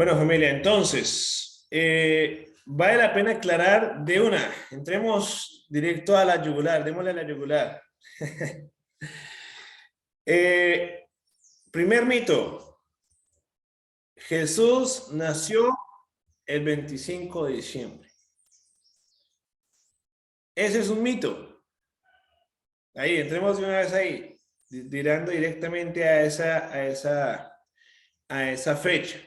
Bueno, familia, entonces, vale la pena aclarar de una. Entremos directo a la yugular, démosle a la yugular. Eh, Primer mito. Jesús nació el 25 de diciembre. Ese es un mito. Ahí, entremos de una vez ahí, tirando directamente a esa fecha.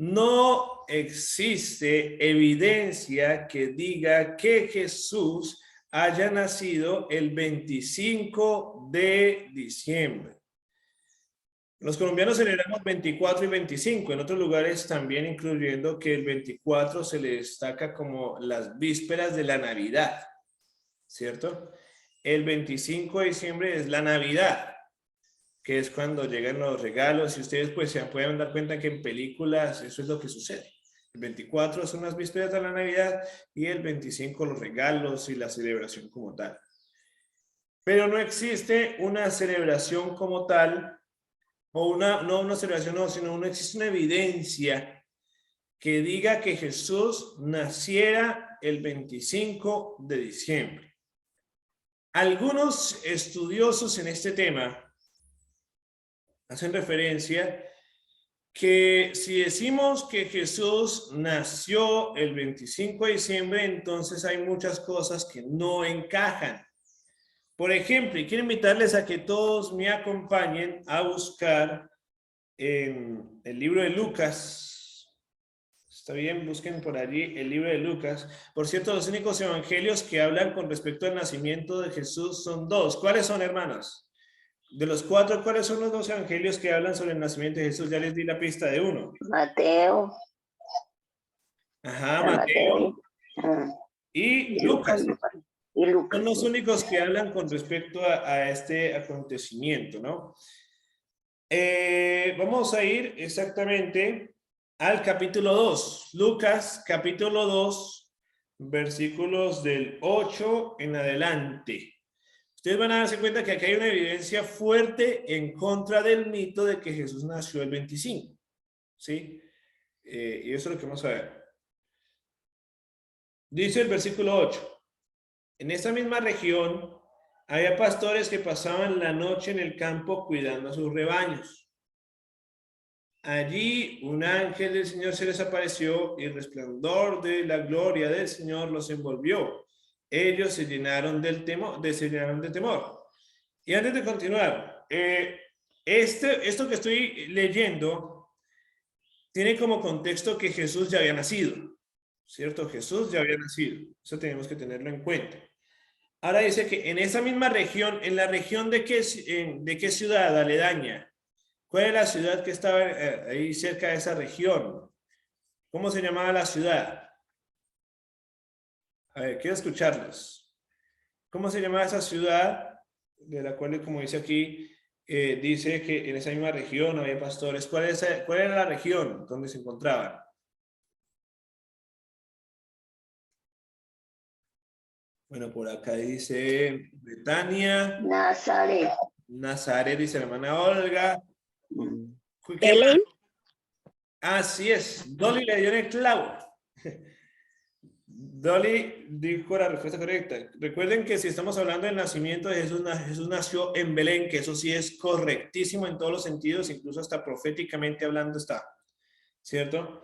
No existe evidencia que diga que Jesús haya nacido el 25 de diciembre. Los colombianos celebramos 24 y 25, en otros lugares también, incluyendo que el 24 se le destaca como las vísperas de la Navidad, ¿cierto? El 25 de diciembre es la Navidad, que es cuando llegan los regalos, y ustedes pues se pueden dar cuenta que en películas eso es lo que sucede. El 24 son las vísperas de la Navidad y el 25 los regalos y la celebración como tal. Pero no existe una celebración como tal, o no una celebración, no, sino no existe una evidencia que diga que Jesús naciera el 25 de diciembre. Algunos estudiosos en este tema hacen referencia que si decimos que Jesús nació el 25 de diciembre, entonces hay muchas cosas que no encajan. Por ejemplo, y quiero invitarles a que todos me acompañen a buscar en el libro de Lucas. Está bien, busquen por allí el libro de Lucas. Por cierto, los únicos evangelios que hablan con respecto al nacimiento de Jesús son dos. ¿Cuáles son, hermanos? De los cuatro, ¿cuáles son los dos evangelios que hablan sobre el nacimiento de Jesús? Ya les di la pista de uno. Mateo. Ajá, Mateo. Y Lucas. Son los únicos que hablan con respecto a este acontecimiento, ¿no? Vamos a ir exactamente al capítulo 2. Lucas, capítulo 2, versículos del 8 en adelante. Ustedes van a darse cuenta que aquí hay una evidencia fuerte en contra del mito de que Jesús nació el 25. ¿Sí? Y eso es lo que vamos a ver. Dice el versículo 8. En esa misma región había pastores que pasaban la noche en el campo cuidando a sus rebaños. Allí un ángel del Señor se les apareció y el resplandor de la gloria del Señor los envolvió. Ellos se llenaron de temor. Y antes de continuar, esto que estoy leyendo tiene como contexto que Jesús ya había nacido, ¿cierto? Jesús ya había nacido. Eso tenemos que tenerlo en cuenta. Ahora dice que en esa misma región, ¿en la región de qué ciudad aledaña? ¿Cuál es la ciudad que estaba ahí cerca de esa región? ¿Cómo se llamaba la ciudad? A ver, quiero escucharlos. ¿Cómo se llamaba esa ciudad? De la cual, como dice aquí, dice que en esa misma región había pastores. ¿Cuál era la región donde se encontraban? Bueno, por acá dice Betania. Nazaret. Nazaret, dice la hermana Olga. Belén. Así es, Dolly le dio en el clavo. Dolly dijo la respuesta correcta. Recuerden que si estamos hablando del nacimiento de Jesús, Jesús nació en Belén, que eso sí es correctísimo en todos los sentidos, incluso hasta proféticamente hablando está, ¿cierto?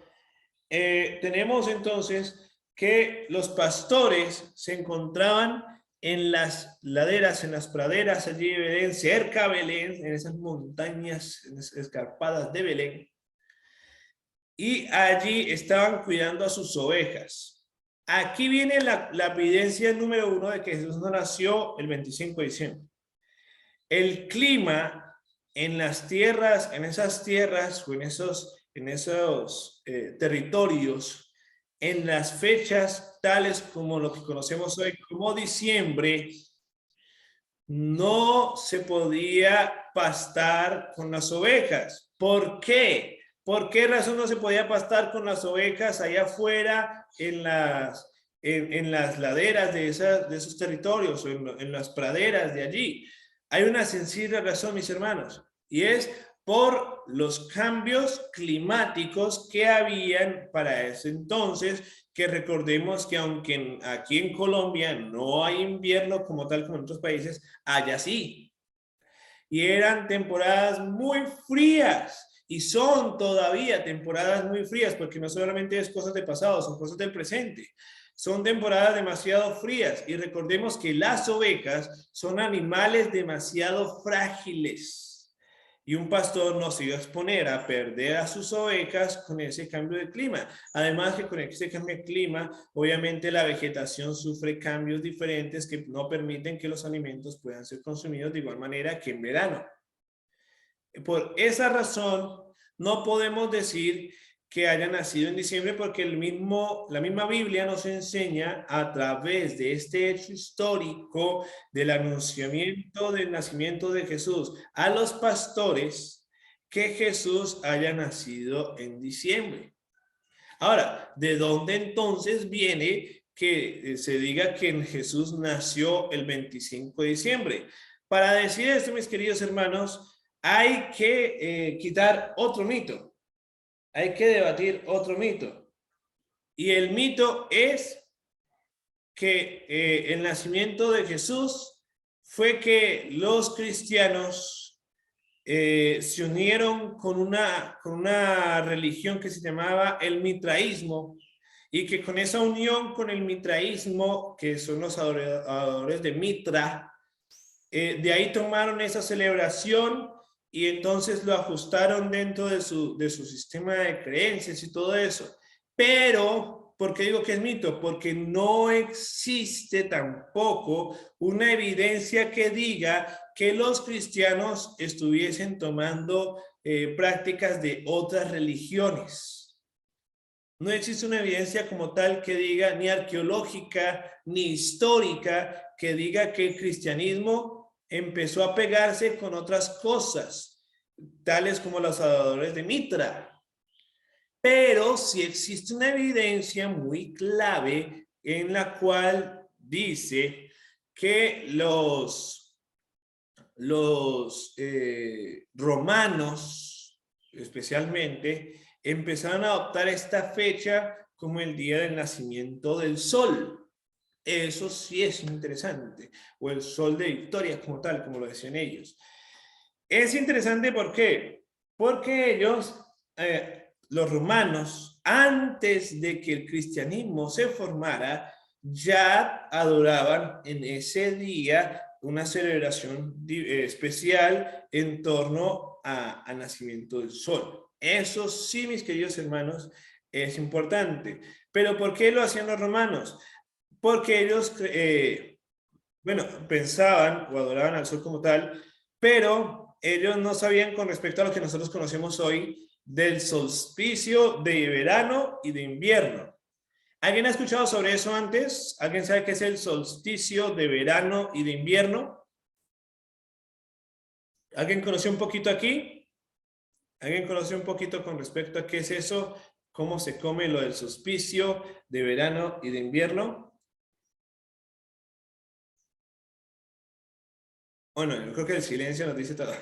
Tenemos entonces que los pastores se encontraban en las laderas, en las praderas allí de Belén, cerca de Belén, en esas montañas escarpadas de Belén, y allí estaban cuidando a sus ovejas. Aquí viene la evidencia número 1 de que Jesús no nació el 25 de diciembre. El clima en las tierras, en esas tierras o en esos territorios, en las fechas tales como lo que conocemos hoy como diciembre, no se podía pastar con las ovejas. ¿Por qué? ¿Por qué razón no se podía pastar con las ovejas allá afuera en las laderas de esos territorios o en las praderas de allí? Hay una sencilla razón, mis hermanos, y es por los cambios climáticos que habían para ese entonces, que recordemos que aunque aquí en Colombia no hay invierno como tal como en otros países, allá sí. Y eran temporadas muy frías y son todavía temporadas muy frías porque no solamente es cosas del pasado, son cosas del presente. Son temporadas demasiado frías y recordemos que las ovejas son animales demasiado frágiles. Y un pastor no se iba a exponer a perder a sus ovejas con ese cambio de clima. Además que con ese cambio de clima, obviamente la vegetación sufre cambios diferentes que no permiten que los alimentos puedan ser consumidos de igual manera que en verano. Por esa razón, no podemos decir que haya nacido en diciembre porque la misma Biblia nos enseña a través de este hecho histórico del anunciamiento del nacimiento de Jesús a los pastores que Jesús haya nacido en diciembre. Ahora, ¿de dónde entonces viene que se diga que Jesús nació el 25 de diciembre? Para decir esto, mis queridos hermanos, hay que quitar otro mito. Hay que debatir otro mito. Y el mito es que el nacimiento de Jesús fue que los cristianos se unieron con una religión que se llamaba el mitraísmo y que con esa unión con el mitraísmo, que son los adoradores de Mitra, de ahí tomaron esa celebración y entonces lo ajustaron dentro de su sistema de creencias y todo eso. Pero, ¿por qué digo que es mito? Porque no existe tampoco una evidencia que diga que los cristianos estuviesen tomando prácticas de otras religiones. No existe una evidencia como tal que diga, ni arqueológica, ni histórica, que diga que el cristianismo empezó a pegarse con otras cosas, tales como los adoradores de Mitra. Pero sí existe una evidencia muy clave en la cual dice que los romanos, especialmente, empezaron a adoptar esta fecha como el día del nacimiento del sol. Eso sí es interesante. O el sol de Victoria como tal, como lo decían ellos. Es interesante ¿por qué? Porque ellos, los romanos, antes de que el cristianismo se formara, ya adoraban en ese día una celebración especial en torno al nacimiento del sol. Eso sí, mis queridos hermanos, es importante. Pero ¿por qué lo hacían los romanos? Porque ellos, pensaban o adoraban al sol como tal, pero ellos no sabían con respecto a lo que nosotros conocemos hoy del solsticio de verano y de invierno. ¿Alguien ha escuchado sobre eso antes? ¿Alguien sabe qué es el solsticio de verano y de invierno? ¿Alguien conoció un poquito aquí? ¿Alguien conoció un poquito con respecto a qué es eso? ¿Cómo se come lo del solsticio de verano y de invierno? Bueno, yo creo que el silencio nos dice todo.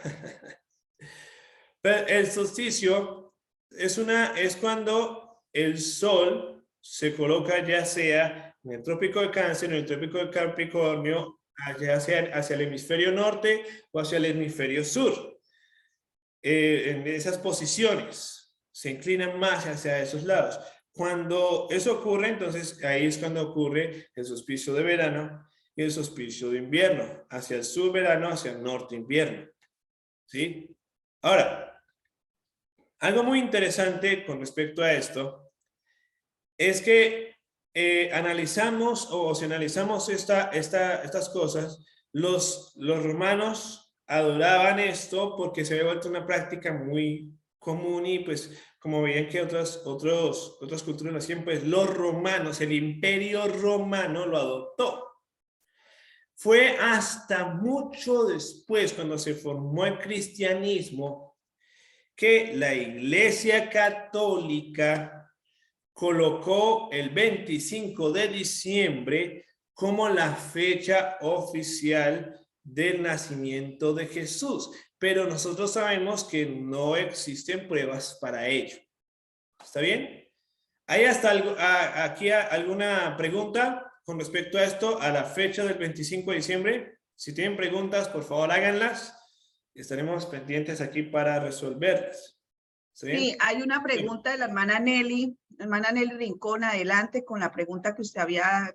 Pero el solsticio es cuando el sol se coloca ya sea en el trópico de Cáncer, en el trópico de Capricornio, ya sea hacia el hemisferio norte o hacia el hemisferio sur. En esas posiciones se inclinan más hacia esos lados. Cuando eso ocurre, entonces ahí es cuando ocurre el solsticio de verano y el solsticio de invierno, hacia el sur verano, hacia el norte invierno. ¿Sí? Ahora, algo muy interesante con respecto a esto es que analizamos, o si analizamos estas cosas, los romanos adoraban esto porque se había vuelto una práctica muy común y pues como veían que otras culturas lo hacían, pues los romanos, el imperio romano lo adoptó. Fue hasta mucho después, cuando se formó el cristianismo, que la Iglesia Católica colocó el 25 de diciembre como la fecha oficial del nacimiento de Jesús. pero nosotros sabemos que no existen pruebas para ello. ¿Está bien? ¿Hay hasta aquí alguna pregunta con respecto a esto, a la fecha del 25 de diciembre? Si tienen preguntas, por favor háganlas. Estaremos pendientes aquí para resolverlas. Sí, hay una pregunta de la hermana Nelly Rincón. Adelante con la pregunta que usted había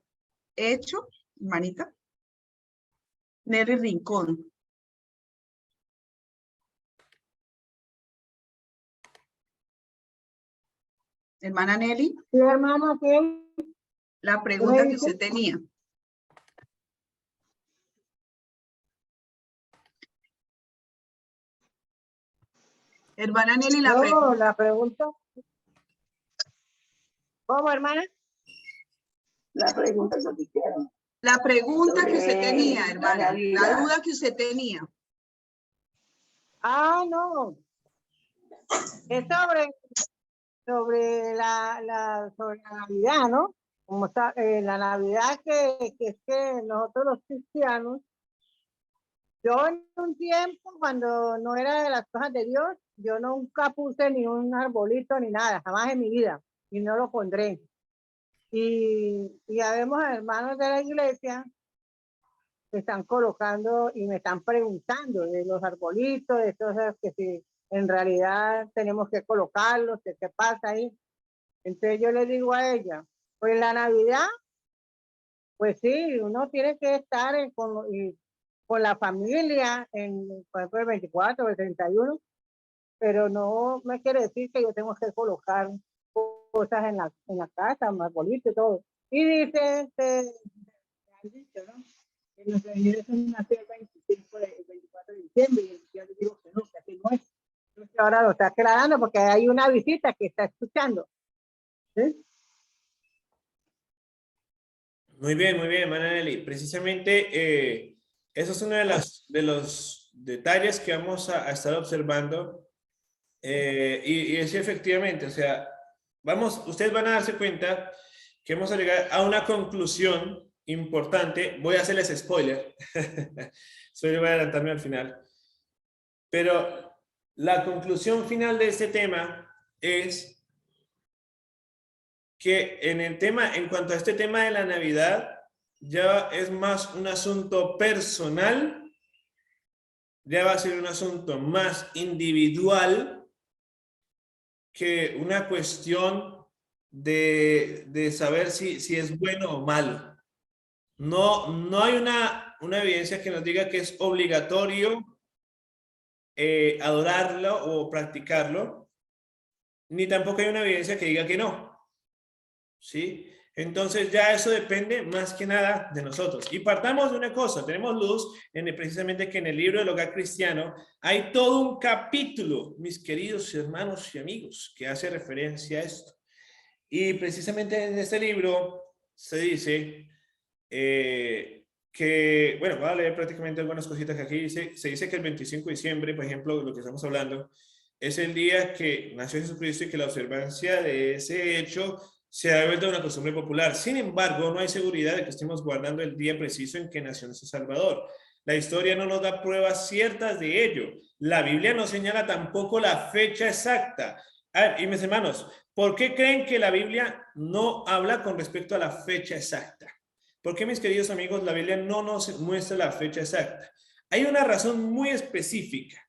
hecho, hermanita. Nelly Rincón. Hermana Nelly. Sí, hermana, ¿qué? La pregunta que usted tenía. Hermana Nelly, la pregunta. ¿Cómo, hermana? La pregunta que usted tenía, hermana. La duda que usted tenía. Ah, no. Es sobre la Navidad, ¿no? Como está, la Navidad que es que nosotros los cristianos, yo en un tiempo cuando no era de las cosas de Dios, yo nunca puse ni un arbolito ni nada, jamás en mi vida, y no lo pondré. Y habemos hermanos de la iglesia que están colocando y me están preguntando de los arbolitos, de cosas que si en realidad tenemos que colocarlos, de qué pasa ahí. Entonces yo le digo a ella, pues la Navidad, pues sí, uno tiene que estar con la familia, por ejemplo, el 24 o el 31, pero no me quiere decir que yo tengo que colocar cosas en la casa, más bonito y todo. Y dice han dicho, ¿no? Que nuestra iglesia nació el 24 de diciembre, y yo le digo que no, que así no es. Entonces ahora lo está aclarando porque hay una visita que está escuchando. ¿Sí? Muy bien, hermana Nelly. Precisamente eso es uno de los detalles que vamos a estar observando. Y es efectivamente, o sea, ustedes van a darse cuenta que vamos a llegar a una conclusión importante. Voy a hacerles spoiler. Voy a adelantarme al final. Pero la conclusión final de este tema es que en cuanto a este tema de la Navidad, ya es más un asunto personal, ya va a ser un asunto más individual que una cuestión de saber si es bueno o malo. No hay una evidencia que nos diga que es obligatorio adorarlo o practicarlo, ni tampoco hay una evidencia que diga que no. ¿Sí? Entonces ya eso depende más que nada de nosotros. Y partamos de una cosa, tenemos luz precisamente que en el libro del Hogar Cristiano hay todo un capítulo, mis queridos hermanos y amigos, que hace referencia a esto. Y precisamente en este libro se dice que, bueno, voy a leer prácticamente algunas cositas que aquí dice. Se dice que el 25 de diciembre, por ejemplo, lo que estamos hablando, es el día que nació Jesucristo y que la observancia de ese hecho se ha vuelto una costumbre popular. Sin embargo, no hay seguridad de que estemos guardando el día preciso en que nació nuestro Salvador. La historia no nos da pruebas ciertas de ello. La Biblia no señala tampoco la fecha exacta. Y mis hermanos, ¿por qué creen que la Biblia no habla con respecto a la fecha exacta? ¿Por qué, mis queridos amigos, la Biblia no nos muestra la fecha exacta? Hay una razón muy específica.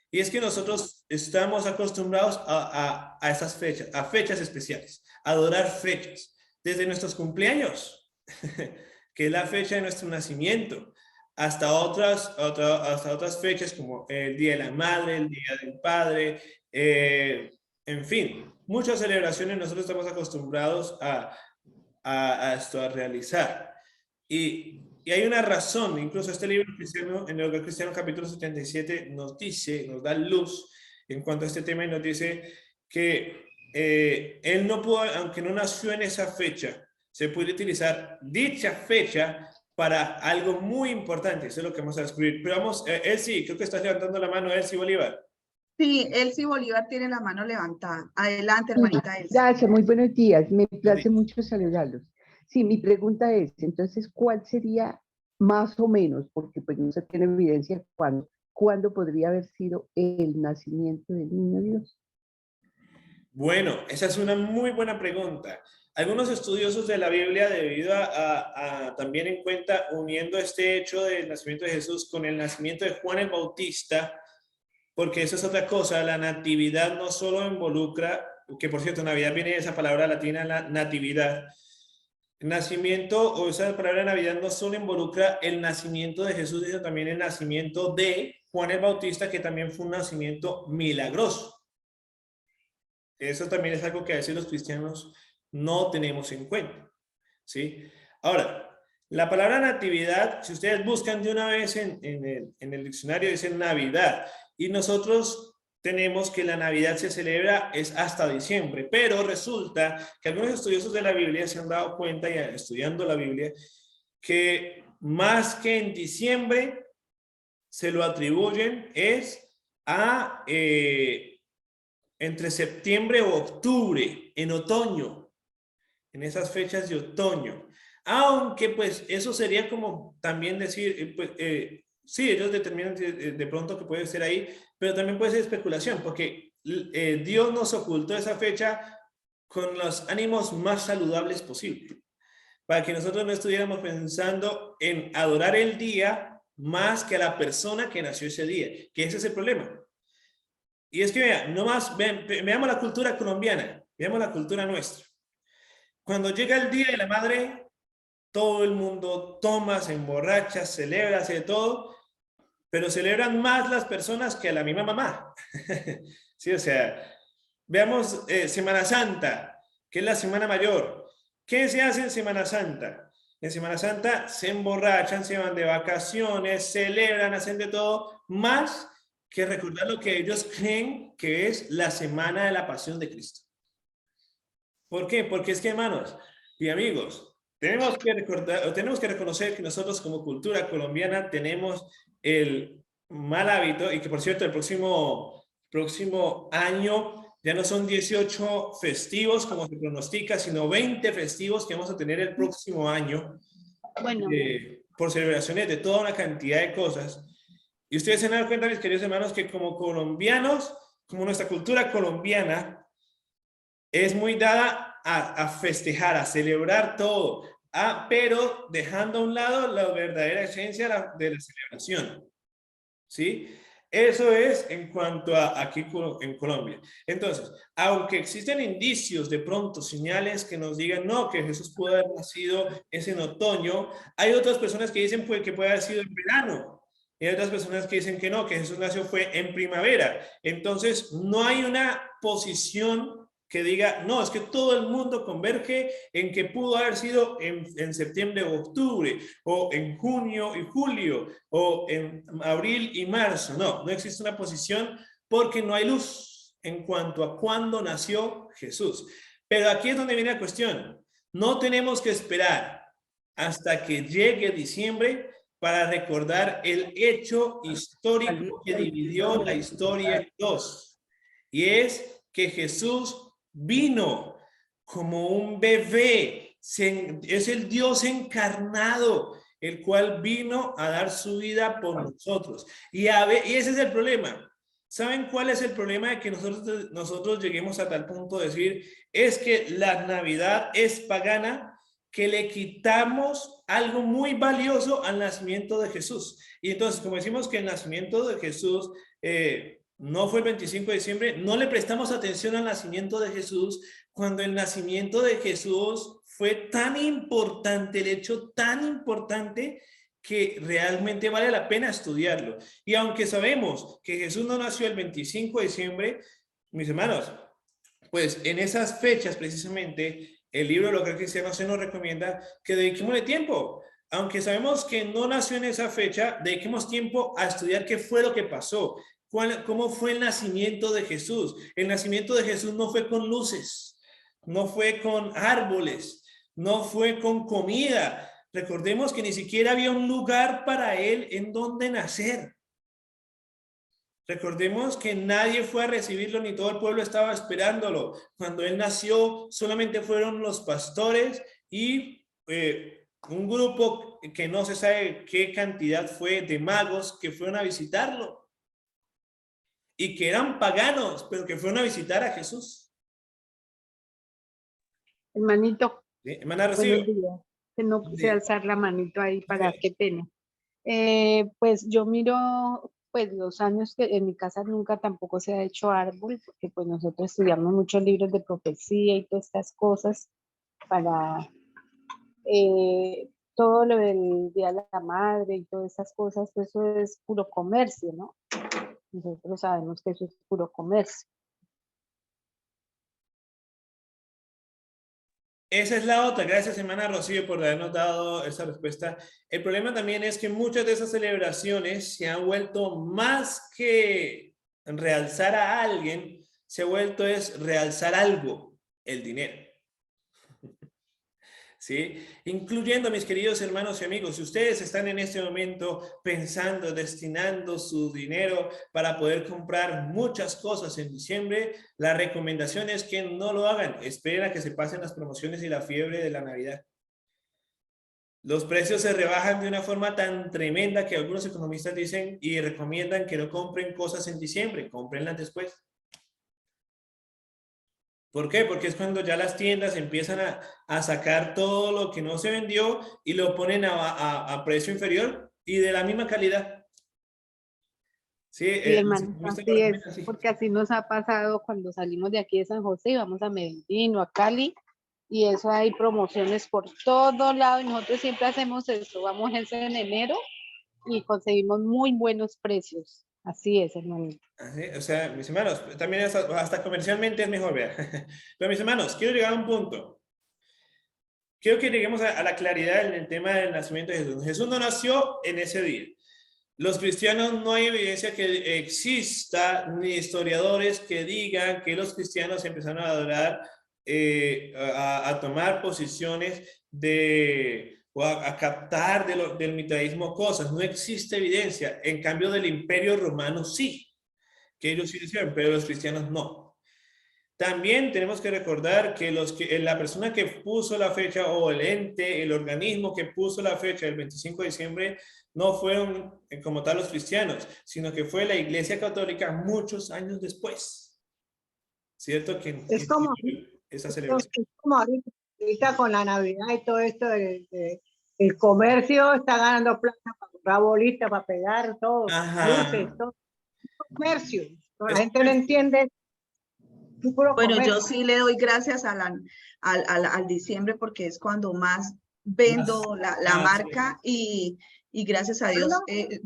Y es que nosotros estamos acostumbrados a estas fechas, a fechas especiales, a adorar fechas, desde nuestros cumpleaños, que es la fecha de nuestro nacimiento, hasta otras fechas como el Día de la Madre, el Día del Padre, en fin, muchas celebraciones nosotros estamos acostumbrados a realizar. Y hay una razón, incluso este libro cristiano, en el Hogar Cristiano capítulo 77 nos da luz en cuanto a este tema y nos dice que él no pudo, aunque no nació en esa fecha, se puede utilizar dicha fecha para algo muy importante. Eso es lo que vamos a descubrir. Pero vamos, Elsie, creo que estás levantando la mano, Elsie Bolívar. Sí, Elsie Bolívar tiene la mano levantada. Adelante, hermanita Elsie. Gracias, muy buenos días. Me place mucho saludarlos. Sí, mi pregunta es, entonces, ¿cuál sería más o menos, porque pues no se tiene evidencia, ¿cuándo podría haber sido el nacimiento del niño Dios? Bueno, esa es una muy buena pregunta. Algunos estudiosos de la Biblia, debido a también en cuenta, uniendo este hecho del nacimiento de Jesús con el nacimiento de Juan el Bautista, porque eso es otra cosa, la natividad no solo involucra, que por cierto, Navidad viene de esa palabra latina, la natividad. El nacimiento, o esa palabra Navidad no solo involucra el nacimiento de Jesús, sino también el nacimiento de Juan el Bautista, que también fue un nacimiento milagroso. Eso también es algo que a veces los cristianos no tenemos en cuenta, ¿sí? Ahora, la palabra natividad, si ustedes buscan de una vez en el diccionario, dice Navidad. Y nosotros tenemos que la Navidad se celebra es hasta diciembre. Pero resulta que algunos estudiosos de la Biblia se han dado cuenta, ya estudiando la Biblia, que más que en diciembre se lo atribuyen es a entre septiembre o octubre, en otoño, en esas fechas de otoño. Aunque pues eso sería como también decir, sí, ellos determinan de pronto que puede ser ahí, pero también puede ser especulación, porque Dios nos ocultó esa fecha con los ánimos más saludables posibles, para que nosotros no estuviéramos pensando en adorar el día más que a la persona que nació ese día, que ese es el problema. Y es que vean, nomás veamos la cultura colombiana, veamos la cultura nuestra. Cuando llega el Día de la Madre, todo el mundo toma, se emborracha, celebra, hace todo, pero celebran más las personas que a la misma mamá. Sí, o sea, veamos Semana Santa, que es la Semana Mayor. ¿Qué se hace en Semana Santa? En Semana Santa se emborrachan, se van de vacaciones, celebran, hacen de todo, más que recordar lo que ellos creen que es la Semana de la Pasión de Cristo. ¿Por qué? Porque es que, hermanos y amigos, tenemos que recordar, tenemos que reconocer que nosotros como cultura colombiana tenemos el mal hábito, y que por cierto el próximo año ya no son 18 festivos como se pronostica, sino 20 festivos que vamos a tener el próximo año, Bueno, por celebraciones de toda una cantidad de cosas. Y ustedes se han dado cuenta, mis queridos hermanos, que como colombianos, como nuestra cultura colombiana, es muy dada a festejar, a celebrar todo, pero dejando a un lado la verdadera esencia de la celebración, ¿sí? Eso es en cuanto a aquí en Colombia. Entonces, aunque existen indicios, de pronto, señales que nos digan, no, que Jesús puede haber nacido es en otoño, hay otras personas que dicen pues, que puede haber sido en verano. Y hay otras personas que dicen que no, que Jesús nació fue en primavera. Entonces, no hay una posición que diga, no, es que todo el mundo converge en que pudo haber sido en septiembre o octubre, o en junio y julio, o en abril y marzo. No, no existe una posición porque no hay luz en cuanto a cuándo nació Jesús. Pero aquí es donde viene la cuestión. No tenemos que esperar hasta que llegue diciembre para recordar el hecho histórico que dividió la historia en dos. Y es que Jesús vino como un bebé, es el Dios encarnado, el cual vino a dar su vida por nosotros. Y ese es el problema. ¿Saben cuál es el problema de que nosotros lleguemos a tal punto de decir, es que la Navidad es pagana, que le quitamos algo muy valioso al nacimiento de Jesús? Y entonces, como decimos que el nacimiento de Jesús no fue el 25 de diciembre, no le prestamos atención al nacimiento de Jesús, cuando el nacimiento de Jesús fue tan importante, el hecho tan importante, que realmente vale la pena estudiarlo. Y aunque sabemos que Jesús no nació el 25 de diciembre, mis hermanos, pues en esas fechas precisamente, el libro de los cristianos se nos recomienda que dediquémosle tiempo. Aunque sabemos que no nació en esa fecha, dediquemos tiempo a estudiar qué fue lo que pasó, cómo fue el nacimiento de Jesús. El nacimiento de Jesús no fue con luces, no fue con árboles, no fue con comida. Recordemos que ni siquiera había un lugar para él en donde nacer. Recordemos que nadie fue a recibirlo, ni todo el pueblo estaba esperándolo. Cuando él nació, solamente fueron los pastores y un grupo que no se sabe qué cantidad fue de magos que fueron a visitarlo. y que eran paganos, pero que fueron a visitar a Jesús. Hermanito, ¿Sí? Hermana buenos Rocío. días. Que no quise alzar la manito ahí para, Sí. qué pena. Pues yo miro, pues los años que en mi casa nunca tampoco se ha hecho árbol, porque pues nosotros estudiamos muchos libros de profecía y todas estas cosas para todo lo del Día de la Madre y todas esas cosas, eso es puro comercio, ¿no? Nosotros sabemos que eso es puro comercio. Esa es la otra. Gracias, hermana Rocío, por habernos dado esa respuesta. El problema también es que muchas de esas celebraciones se han vuelto más que realzar a alguien, se ha vuelto es realzar algo, el dinero. ¿Sí? Incluyendo, mis queridos hermanos y amigos, si ustedes están en este momento pensando, destinando su dinero para poder comprar muchas cosas en diciembre, la recomendación es que no lo hagan. Esperen a que se pasen las promociones y la fiebre de la Navidad. Los precios se rebajan de una forma tan tremenda que algunos economistas dicen y recomiendan que no compren cosas en diciembre, cómprenlas después. ¿Por qué? Porque es cuando ya las tiendas empiezan a sacar todo lo que no se vendió y lo ponen a precio inferior y de la misma calidad. Sí, Sí, hermano, ¿viste? así es, porque así nos ha pasado cuando salimos de aquí de San José y vamos a Medellín o a Cali, y eso hay promociones por todo lado, y nosotros siempre hacemos eso, vamos en enero y conseguimos muy buenos precios. Así es, hermanito. Así, o sea, mis hermanos, también hasta comercialmente es mejor, vea. Pero mis hermanos, quiero llegar a un punto. Quiero que lleguemos a la claridad en el tema del nacimiento de Jesús. Jesús no nació en ese día. Los cristianos no hay evidencia que exista, ni historiadores que digan que los cristianos empezaron a adorar, a tomar posiciones o a captar del mitraísmo cosas. No existe evidencia. En cambio, del Imperio Romano sí, que ellos sí hicieron, pero los cristianos no. También tenemos que recordar que la persona que puso la fecha o el ente, el organismo que puso la fecha del 25 de diciembre no fueron como tal los cristianos, sino que fue la Iglesia Católica muchos años después. ¿Cierto? Que Es como, esa celebración. es como ahorita con la Navidad y todo esto, el comercio está ganando plata para comprar bolitas, para pegar todo, luces, todo. Comercio. La gente no entiende. Bueno, yo sí le doy gracias al diciembre porque es cuando más vendo la marca y gracias a Dios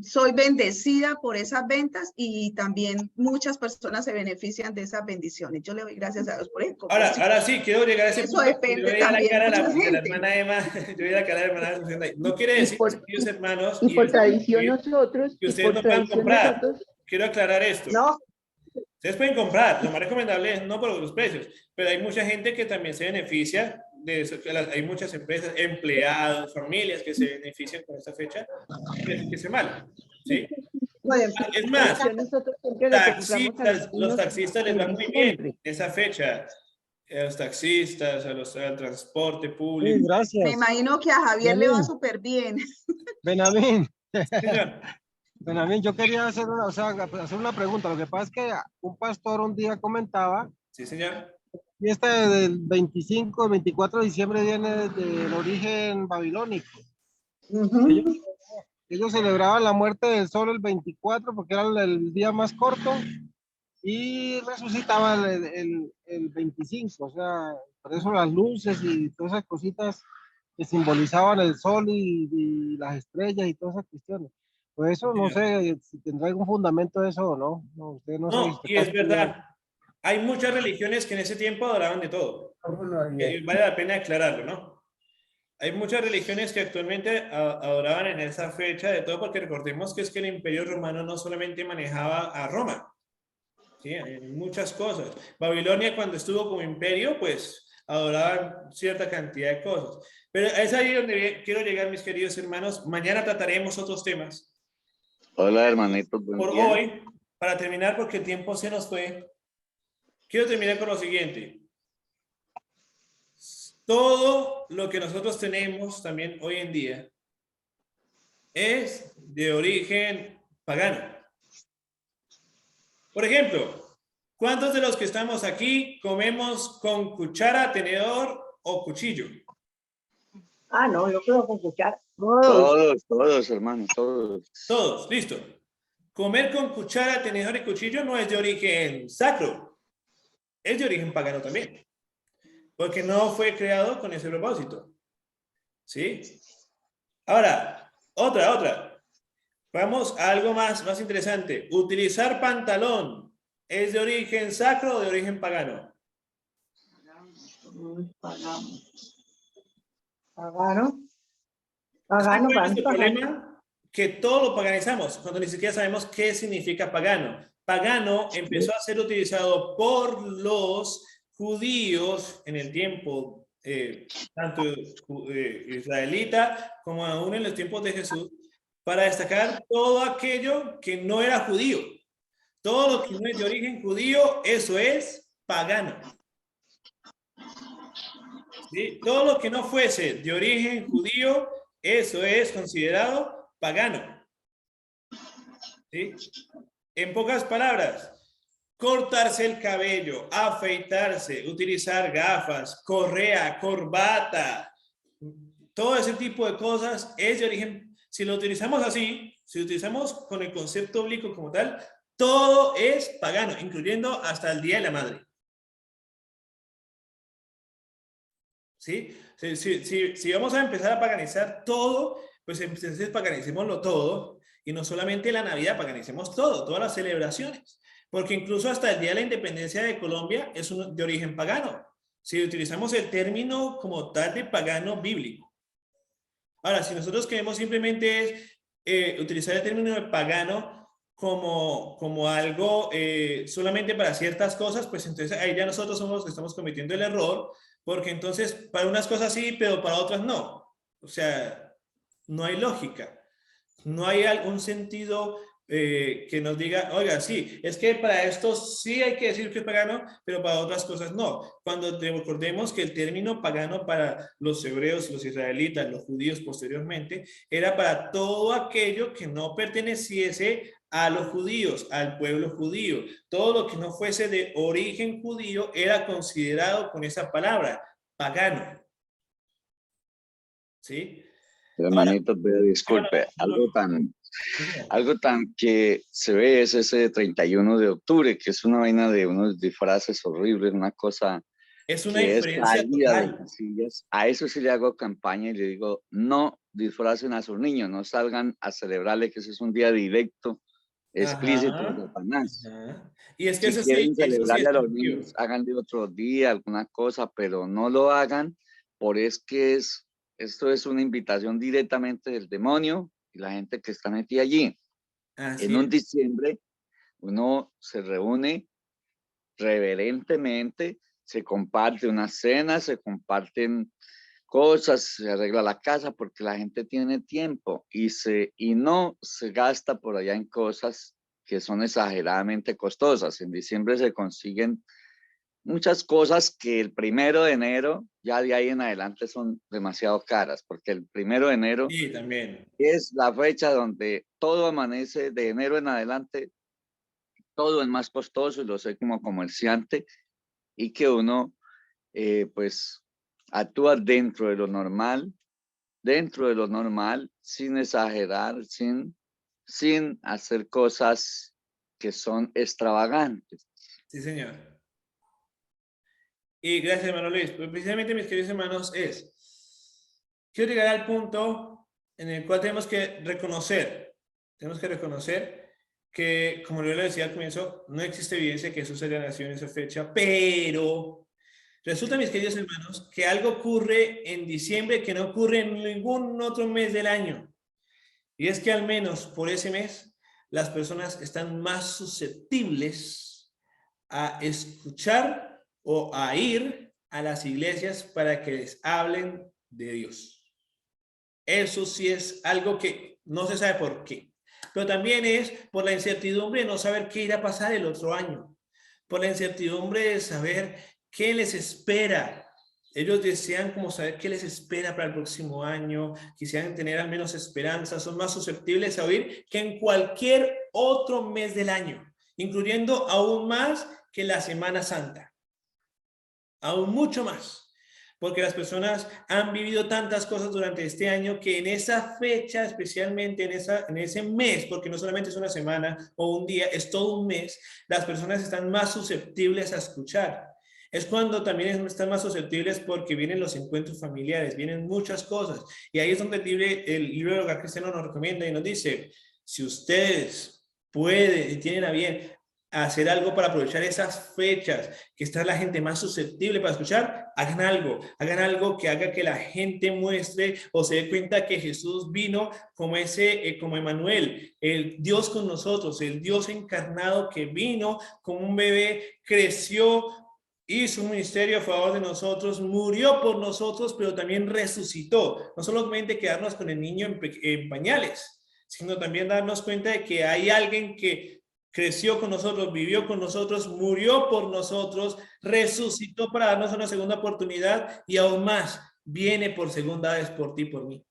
soy bendecida por esas ventas y también muchas personas se benefician de esas bendiciones. Yo le doy gracias a Dios por eso. Ahora sí, quiero llegar a ese eso punto. Depende también de mucha gente. La hermana Emma, yo voy a la cara de la hermana Emma. No quiere decir, queridos hermanos, y por tradición nosotros, que ustedes no puedan comprar. Quiero aclarar esto. No. Ustedes pueden comprar, lo más recomendable es no por los precios, pero hay mucha gente que también se beneficia de eso. Hay muchas empresas, empleados, familias que se benefician con esta fecha, que se mal, ¿sí? Es más, los taxistas les va muy bien esa fecha, a los taxistas, al transporte público. Sí, gracias. Me imagino que a Javier le va súper bien. Benjamín. Señor. Benjamín, yo quería hacer una pregunta. Lo que pasa es que un pastor un día comentaba. Sí, señor. Y del 25, 24 de diciembre viene del origen babilónico. Ellos celebraban la muerte del sol el 24 porque era el día más corto y resucitaban el 25. O sea, por eso las luces y todas esas cositas que simbolizaban el sol y las estrellas y todas esas cuestiones. Pues eso no sé si tendrá algún fundamento eso o no. No, usted no sé. Y es verdad. Hay muchas religiones que en ese tiempo adoraban de todo. Vale la pena aclararlo, ¿no? Hay muchas religiones que actualmente adoraban en esa fecha de todo, porque recordemos que es que el Imperio Romano no solamente manejaba a Roma, ¿sí? En muchas cosas. Babilonia, cuando estuvo como imperio, pues adoraban cierta cantidad de cosas. Pero es ahí donde quiero llegar, mis queridos hermanos. Mañana trataremos otros temas. Hola, hermanito. Por hoy, para terminar, porque el tiempo se nos fue, quiero terminar con lo siguiente. Todo lo que nosotros tenemos también hoy en día es de origen pagano. Por ejemplo, ¿cuántos de los que estamos aquí comemos con cuchara, tenedor o cuchillo? Ah, no, yo creo con cuchara. Todos, hermano, todos. Todos, listo. Comer con cuchara, tenedor y cuchillo no es de origen sacro, es de origen pagano también, porque no fue creado con ese propósito. ¿Sí? Ahora, otra. Vamos a algo más interesante. ¿Utilizar pantalón es de origen sacro o de origen pagano? Pagano. ¿Cuál es el problema? Que todo lo paganizamos, cuando ni siquiera sabemos qué significa pagano. Pagano empezó a ser utilizado por los judíos en el tiempo, tanto israelita como aún en los tiempos de Jesús, para destacar todo aquello que no era judío. Todo lo que no es de origen judío, eso es pagano. ¿Sí? Todo lo que no fuese de origen judío, eso es considerado pagano. ¿Sí? En pocas palabras, cortarse el cabello, afeitarse, utilizar gafas, correa, corbata, todo ese tipo de cosas es de origen, si lo utilizamos así, si lo utilizamos con el concepto bíblico como tal, todo es pagano, incluyendo hasta el Día de la Madre. ¿Sí? Si vamos a empezar a paganizar todo, pues entonces paganicémoslo todo, y no solamente la Navidad, paganicemos todo, todas las celebraciones, porque incluso hasta el Día de la Independencia de Colombia es de origen pagano, si utilizamos el término como tal de pagano bíblico. Ahora, si nosotros queremos simplemente utilizar el término de pagano como algo solamente para ciertas cosas, pues entonces ahí ya nosotros somos los que estamos cometiendo el error, porque entonces para unas cosas sí, pero para otras no. O sea, no hay lógica. No hay algún sentido que nos diga, oiga, sí, es que para esto sí hay que decir que es pagano, pero para otras cosas no. Cuando recordemos que el término pagano para los hebreos, los israelitas, los judíos posteriormente, era para todo aquello que no perteneciese a los judíos, al pueblo judío. Todo lo que no fuese de origen judío era considerado con esa palabra, pagano. ¿Sí? Hermanito, disculpe, algo tan que se ve es ese 31 de octubre, que es una vaina de unos disfraces horribles, una cosa es una diferencia total. A eso sí le hago campaña y le digo, no disfracen a sus niños, no salgan a celebrarle que ese es un día directo, explícito de Satanás. Y es que si quieren celebrarle a los niños, háganle otro día, alguna cosa, pero no lo hagan, por es que esto es una invitación directamente del demonio y la gente que está metida allí. En un diciembre, uno se reúne reverentemente, se comparte una cena, se comparten cosas, se arregla la casa porque la gente tiene tiempo y no se gasta por allá en cosas que son exageradamente costosas. En diciembre se consiguen muchas cosas que el 1 de enero, ya de ahí en adelante, son demasiado caras, porque el 1 de enero también es la fecha donde todo amanece, de enero en adelante, todo es más costoso, y lo sé como comerciante, y que uno, pues, actúa dentro de lo normal, sin exagerar, sin hacer cosas que son extravagantes. Sí, señor. Y gracias, hermano Luis. Pues precisamente, mis queridos hermanos, quiero llegar al punto en el cual tenemos que reconocer que, como yo le decía al comienzo, no existe evidencia que Jesús haya nacido en esa fecha, pero resulta, mis queridos hermanos, que algo ocurre en diciembre que no ocurre en ningún otro mes del año. Y es que al menos por ese mes, las personas están más susceptibles a escuchar o a ir a las iglesias para que les hablen de Dios. Eso sí es algo que no se sabe por qué, pero también es por la incertidumbre de no saber qué irá a pasar el otro año, por la incertidumbre de saber qué les espera. Ellos desean como saber qué les espera para el próximo año, quisieran tener al menos esperanza, son más susceptibles a oír que en cualquier otro mes del año. incluyendo aún más que la Semana Santa, aún mucho más. Porque las personas han vivido tantas cosas durante este año que en esa fecha, especialmente en ese mes, porque no solamente es una semana o un día, es todo un mes, las personas están más susceptibles a escuchar. Es cuando también están más susceptibles porque vienen los encuentros familiares, vienen muchas cosas. Y ahí es donde el libro del Hogar Cristiano nos recomienda y nos dice, si ustedes pueden y tienen a bien hacer algo para aprovechar esas fechas que está la gente más susceptible para escuchar, hagan algo que haga que la gente muestre o se dé cuenta que Jesús vino como como Emmanuel, el Dios con nosotros, el Dios encarnado que vino como un bebé, creció, hizo un ministerio a favor de nosotros, murió por nosotros, pero también resucitó. No solamente quedarnos con el niño en pañales, sino también darnos cuenta de que hay alguien que creció con nosotros, vivió con nosotros, murió por nosotros, resucitó para darnos una segunda oportunidad y aún más, viene por segunda vez por ti, por mí.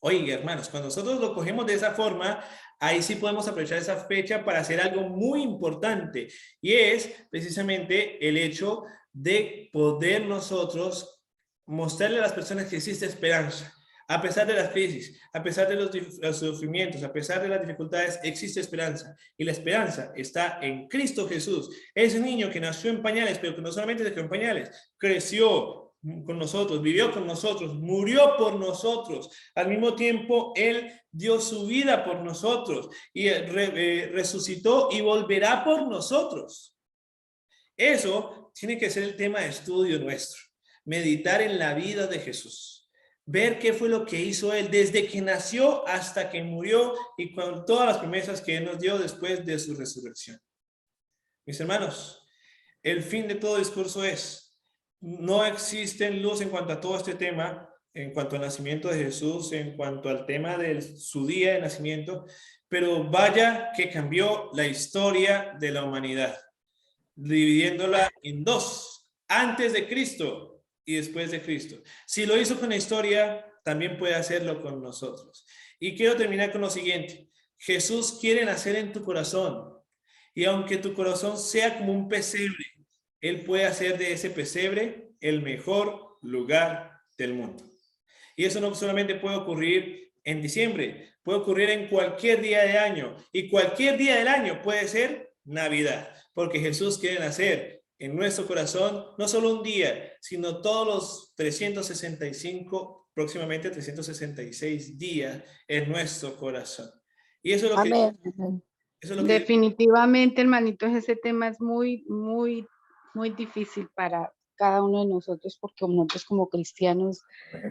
Oye, hermanos, cuando nosotros lo cogemos de esa forma, ahí sí podemos aprovechar esa fecha para hacer algo muy importante y es precisamente el hecho de poder nosotros mostrarle a las personas que existe esperanza. A pesar de las crisis, a pesar de los sufrimientos, a pesar de las dificultades, existe esperanza. Y la esperanza está en Cristo Jesús. Ese niño que nació en pañales, pero que no solamente se quedó en pañales, creció con nosotros, vivió con nosotros, murió por nosotros. Al mismo tiempo, Él dio su vida por nosotros y resucitó y volverá por nosotros. Eso tiene que ser el tema de estudio nuestro. Meditar en la vida de Jesús. Ver qué fue lo que hizo Él desde que nació hasta que murió y con todas las promesas que Él nos dio después de su resurrección. Mis hermanos, el fin de todo discurso es, no existe luz en cuanto a todo este tema, en cuanto al nacimiento de Jesús, en cuanto al tema de su día de nacimiento, pero vaya que cambió la historia de la humanidad, dividiéndola en dos, antes de Cristo y después de Cristo. Si lo hizo con la historia, también puede hacerlo con nosotros. Y quiero terminar con lo siguiente. Jesús quiere nacer en tu corazón. Y aunque tu corazón sea como un pesebre, Él puede hacer de ese pesebre el mejor lugar del mundo. Y eso no solamente puede ocurrir en diciembre, puede ocurrir en cualquier día de año. Y cualquier día del año puede ser Navidad, porque Jesús quiere nacer en nuestro corazón, no solo un día, sino todos los 365, próximamente 366 días en nuestro corazón. Y eso es lo Amén. Eso es lo definitivamente, hermanitos, ese tema es muy difícil para cada uno de nosotros, porque nosotros como cristianos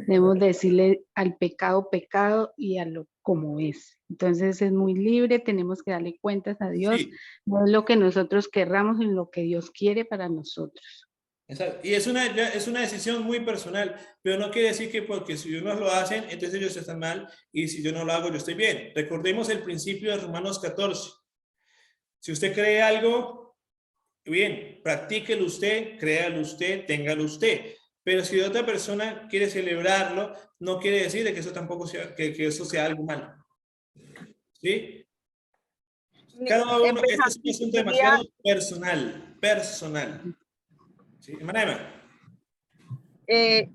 debemos decirle al pecado, pecado y a lo como es. Entonces es muy libre, tenemos que darle cuentas a Dios, sí. No es lo que nosotros querramos, sino lo que Dios quiere para nosotros. Exacto. Y es una decisión muy personal, pero no quiere decir que porque si unos lo hacen, entonces ellos están mal, y si yo no lo hago, yo estoy bien. Recordemos el principio de Romanos 14. Si usted cree algo, bien, practíquelo usted, créalo usted, téngalo usted. Pero si otra persona quiere celebrarlo, no quiere decir de que eso tampoco sea, que eso sea algo malo. ¿Sí? Cada uno, este es un asunto demasiado personal. ¿Sí? Hermana Emma.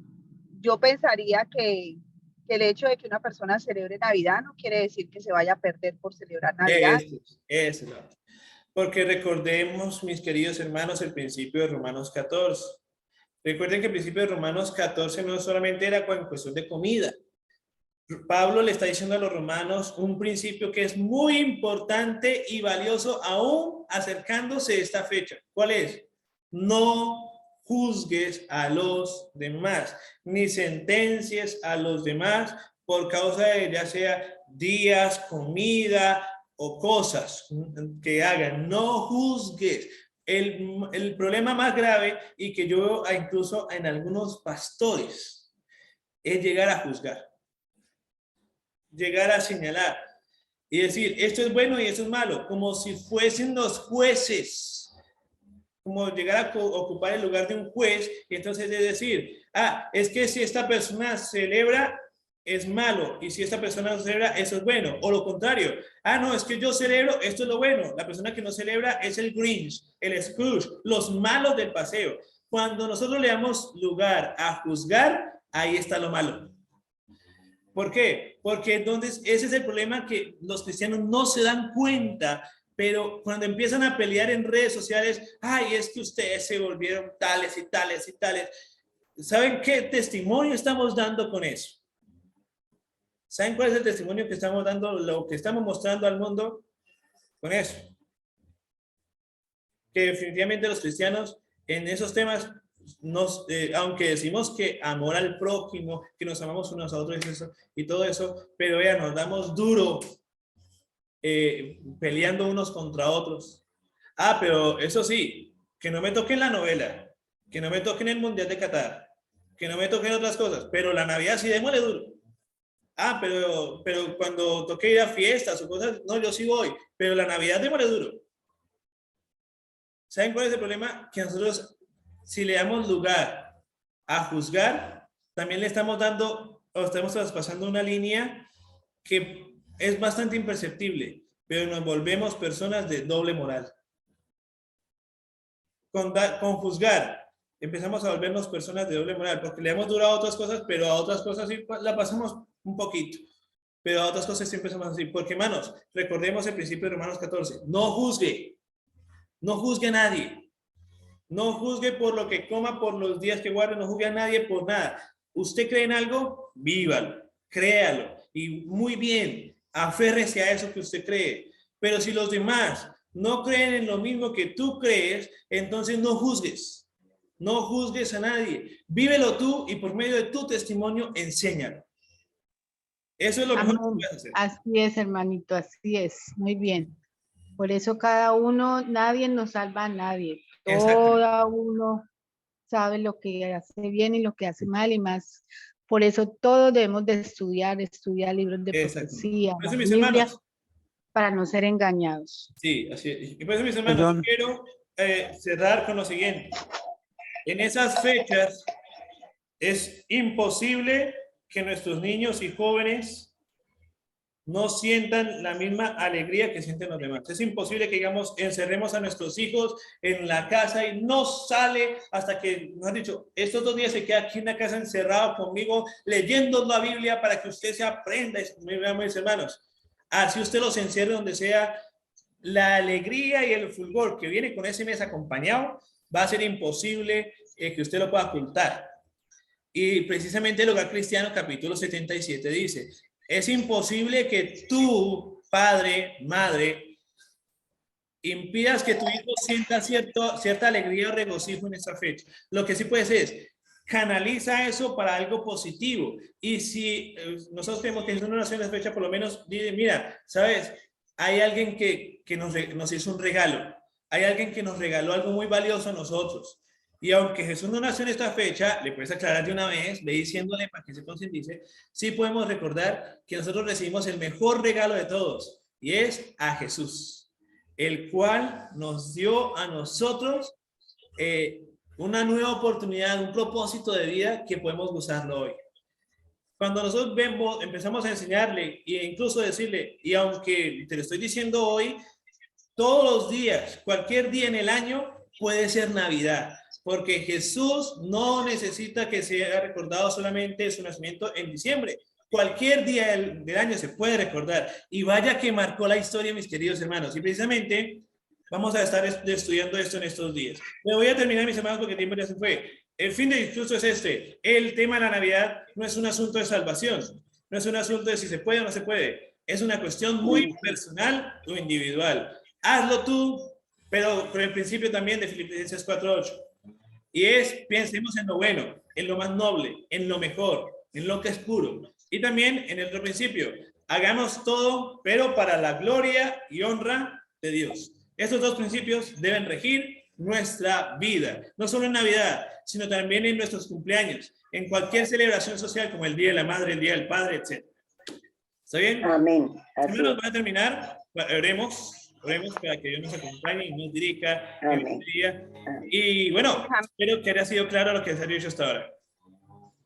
Yo pensaría que el hecho de que una persona celebre Navidad no quiere decir que se vaya a perder por celebrar Navidad. Eso. Porque recordemos, mis queridos hermanos, el principio de Romanos 14. Recuerden que el principio de Romanos 14 no solamente era en cuestión de comida. Pablo le está diciendo a los romanos un principio que es muy importante y valioso aún acercándose a esta fecha. ¿Cuál es? No juzgues a los demás, ni sentencies a los demás por causa de ya sea días, comida o cosas que hagan. No juzgues. El problema más grave y que yo veo incluso en algunos pastores es llegar a juzgar, llegar a señalar y decir esto es bueno y esto es malo, como si fuesen los jueces, como llegar a ocupar el lugar de un juez y entonces de decir, es que si esta persona celebra, es malo, y si esta persona no celebra, eso es bueno, o lo contrario, no, es que yo celebro, esto es lo bueno, la persona que no celebra es el Grinch, el Scrooge, los malos del paseo. Cuando nosotros le damos lugar a juzgar, ahí está lo malo. ¿Por qué? Porque entonces ese es el problema, que los cristianos no se dan cuenta, pero cuando empiezan a pelear en redes sociales, ay, es que ustedes se volvieron tales y tales y tales. ¿Saben qué testimonio estamos dando con eso? ¿Saben cuál es el testimonio que estamos dando, lo que estamos mostrando al mundo con eso? Que definitivamente los cristianos en esos temas, aunque decimos que amor al prójimo, que nos amamos unos a otros y todo eso, pero vean, nos damos duro peleando unos contra otros. Pero eso sí, que no me toquen la novela, que no me toquen el Mundial de Qatar, que no me toquen otras cosas, pero la Navidad sí démosle duro. Pero cuando toque ir a fiestas o cosas, no, yo sí voy, pero la Navidad démosle duro. ¿Saben cuál es el problema? Que nosotros, si le damos lugar a juzgar, también le estamos dando, o estamos traspasando una línea que es bastante imperceptible, pero nos volvemos personas de doble moral. Con juzgar, empezamos a volvernos personas de doble moral, porque le hemos durado a otras cosas, pero a otras cosas sí la pasamos un poquito, pero a otras cosas sí empezamos así. Porque, hermanos, recordemos el principio de Romanos 14, no juzgue a nadie, no juzgue por lo que coma, por los días que guarde, no juzgue a nadie por nada. ¿Usted cree en algo? Vívalo, créalo, y muy bien, aférrese a eso que usted cree. Pero si los demás no creen en lo mismo que tú crees, entonces no juzgues a nadie, vívelo tú y por medio de tu testimonio enséñalo. Eso es lo mejor que puedes hacer. Así es, hermanito, así es, muy bien. Por eso cada uno, nadie nos salva a nadie. Todo uno sabe lo que hace bien y lo que hace mal, y más. Por eso todos debemos de estudiar libros de profecía, la Biblia, para no ser engañados. Sí, así es. Y por eso, mis hermanos, quiero cerrar con lo siguiente. En esas fechas es imposible que nuestros niños y jóvenes no sientan la misma alegría que sienten los demás. Es imposible que, digamos, encerremos a nuestros hijos en la casa y no sale hasta que nos han dicho, estos 2 días se queda aquí en la casa encerrado conmigo leyendo la Biblia para que usted se aprenda. Mis hermanos, así usted los encierre donde sea, la alegría y el fulgor que viene con ese mes acompañado va a ser imposible que usted lo pueda ocultar. Y precisamente el Hogar Cristiano, capítulo 77, dice, es imposible que tú, padre, madre, impidas que tu hijo sienta cierta alegría o regocijo en esta fecha. Lo que sí puedes es, canaliza eso para algo positivo. Y si nosotros tenemos que Jesús no nació en esa fecha, por lo menos, mira, ¿sabes? Hay alguien que nos hizo un regalo. Hay alguien que nos regaló algo muy valioso a nosotros. Y aunque Jesús no nació en esta fecha, le puedes aclarar de una vez, ve diciéndole para que se concientice, sí podemos recordar que nosotros recibimos el mejor regalo de todos, y es a Jesús, el cual nos dio a nosotros una nueva oportunidad, un propósito de vida que podemos gozarlo hoy. Cuando nosotros empezamos a enseñarle e incluso decirle, y aunque te lo estoy diciendo hoy, todos los días, cualquier día en el año puede ser Navidad. Porque Jesús no necesita que sea recordado solamente su nacimiento en diciembre. Cualquier día del año se puede recordar. Y vaya que marcó la historia, mis queridos hermanos. Y precisamente vamos a estar estudiando esto en estos días. Me voy a terminar, mis hermanos, porque el tiempo ya se fue. El fin del discurso es este. El tema de la Navidad no es un asunto de salvación. No es un asunto de si se puede o no se puede. Es una cuestión muy personal o individual. Hazlo tú, pero con el principio también de Filipenses 4:8. Y pensemos en lo bueno, en lo más noble, en lo mejor, en lo que es puro. Y también en el otro principio, hagamos todo, pero para la gloria y honra de Dios. Estos 2 principios deben regir nuestra vida, no solo en Navidad, sino también en nuestros cumpleaños, en cualquier celebración social como el Día de la Madre, el Día del Padre, etc. ¿Está bien? Amén. Primero nos va a terminar, oremos para que Dios nos acompañe y nos dirija en este día. Y bueno, espero que haya sido claro lo que se ha dicho hasta ahora.